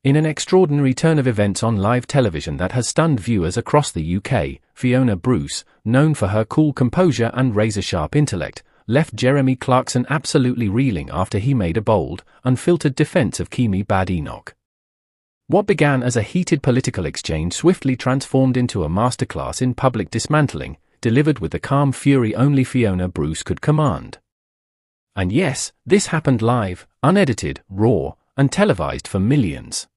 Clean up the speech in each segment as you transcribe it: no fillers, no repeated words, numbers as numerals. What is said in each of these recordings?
In an extraordinary turn of events on live television that has stunned viewers across the UK, Fiona Bruce, known for her cool composure and razor-sharp intellect, left Jeremy Clarkson absolutely reeling after he made a bold, unfiltered defense of Kimi Badenoch. What began as a heated political exchange swiftly transformed into a masterclass in public dismantling, delivered with the calm fury only Fiona Bruce could command. And yes, this happened live, unedited, raw, and televised for millions.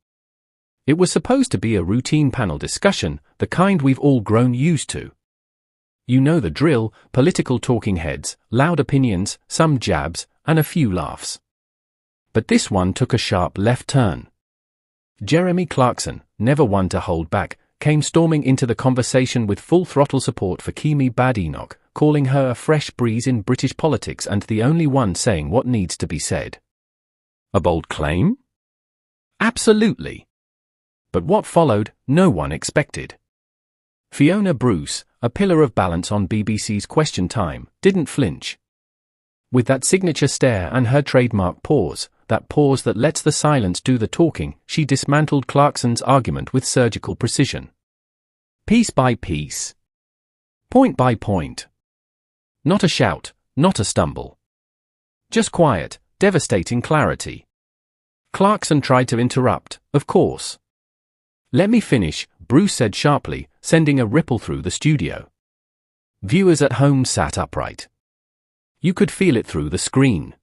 It was supposed to be a routine panel discussion, the kind we've all grown used to. You know the drill: political talking heads, loud opinions, some jabs, and a few laughs. But this one took a sharp left turn. Jeremy Clarkson, never one to hold back, came storming into the conversation with full-throttle support for Kimi Badenoch, calling her a fresh breeze in British politics and the only one saying what needs to be said. A bold claim? Absolutely. But what followed, no one expected. Fiona Bruce, a pillar of balance on BBC's Question Time, didn't flinch. With that signature stare and her trademark pause, that pause that lets the silence do the talking, she dismantled Clarkson's argument with surgical precision. Piece by piece. Point by point. Not a shout, not a stumble. Just quiet, devastating clarity. Clarkson tried to interrupt, of course. "Let me finish," Bruce said sharply, sending a ripple through the studio. Viewers at home sat upright. You could feel it through the screen.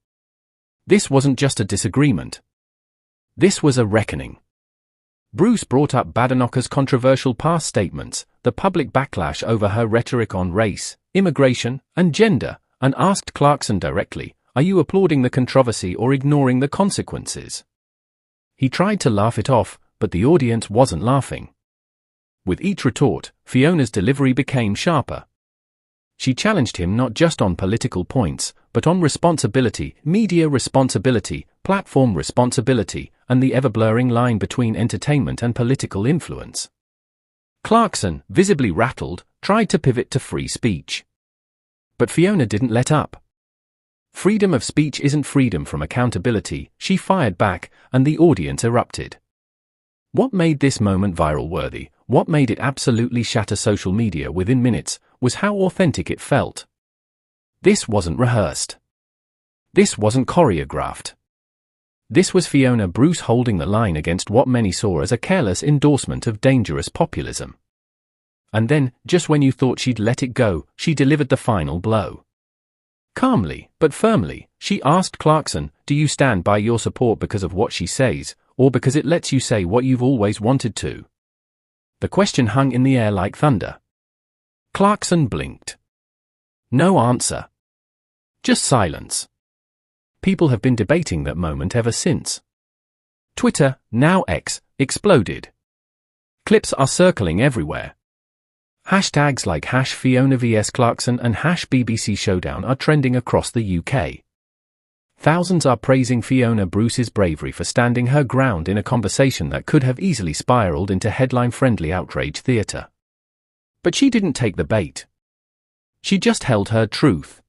This wasn't just a disagreement. This was a reckoning. Bruce brought up Badenoch's controversial past statements, the public backlash over her rhetoric on race, immigration, and gender, and asked Clarkson directly, "Are you applauding the controversy or ignoring the consequences?" He tried to laugh it off, but the audience wasn't laughing. With each retort, Fiona's delivery became sharper. She challenged him not just on political points, but on responsibility, media responsibility, platform responsibility, and the ever-blurring line between entertainment and political influence. Clarkson, visibly rattled, tried to pivot to free speech. But Fiona didn't let up. Freedom of speech isn't freedom from accountability, she fired back, and the audience erupted. What made this moment viral-worthy, what made it absolutely shatter social media within minutes, was how authentic it felt. This wasn't rehearsed. This wasn't choreographed. This was Fiona Bruce holding the line against what many saw as a careless endorsement of dangerous populism. And then, just when you thought she'd let it go, she delivered the final blow. Calmly, but firmly, she asked Clarkson, "Do you stand by your support because of what she says, or because it lets you say what you've always wanted to?" The question hung in the air like thunder. Clarkson blinked. No answer. Just silence. People have been debating that moment ever since. Twitter, now X, exploded. Clips are circling everywhere. Hashtags like #Fiona vs Clarkson and #BBC Showdown are trending across the UK. Thousands are praising Fiona Bruce's bravery for standing her ground in a conversation that could have easily spiraled into headline-friendly outrage theatre. But she didn't take the bait. She just held her truth.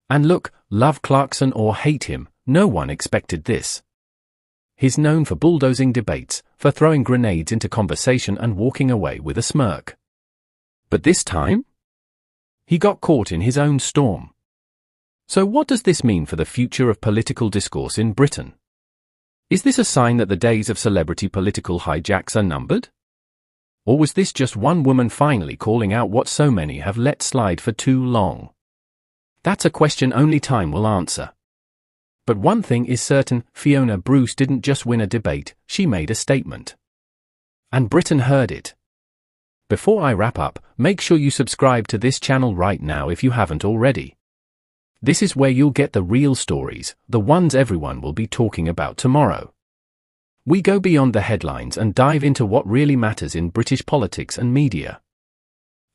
And look, love Clarkson or hate him, no one expected this. He's known for bulldozing debates, for throwing grenades into conversation and walking away with a smirk. But this time? He got caught in his own storm. So what does this mean for the future of political discourse in Britain? Is this a sign that the days of celebrity political hijacks are numbered? Or was this just one woman finally calling out what so many have let slide for too long? That's a question only time will answer. But one thing is certain, Fiona Bruce didn't just win a debate, she made a statement. And Britain heard it. Before I wrap up, make sure you subscribe to this channel right now if you haven't already. This is where you'll get the real stories, the ones everyone will be talking about tomorrow. We go beyond the headlines and dive into what really matters in British politics and media.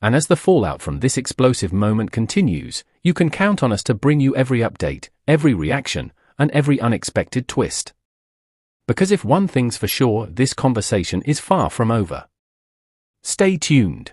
And as the fallout from this explosive moment continues, you can count on us to bring you every update, every reaction, and every unexpected twist. Because if one thing's for sure, this conversation is far from over. Stay tuned.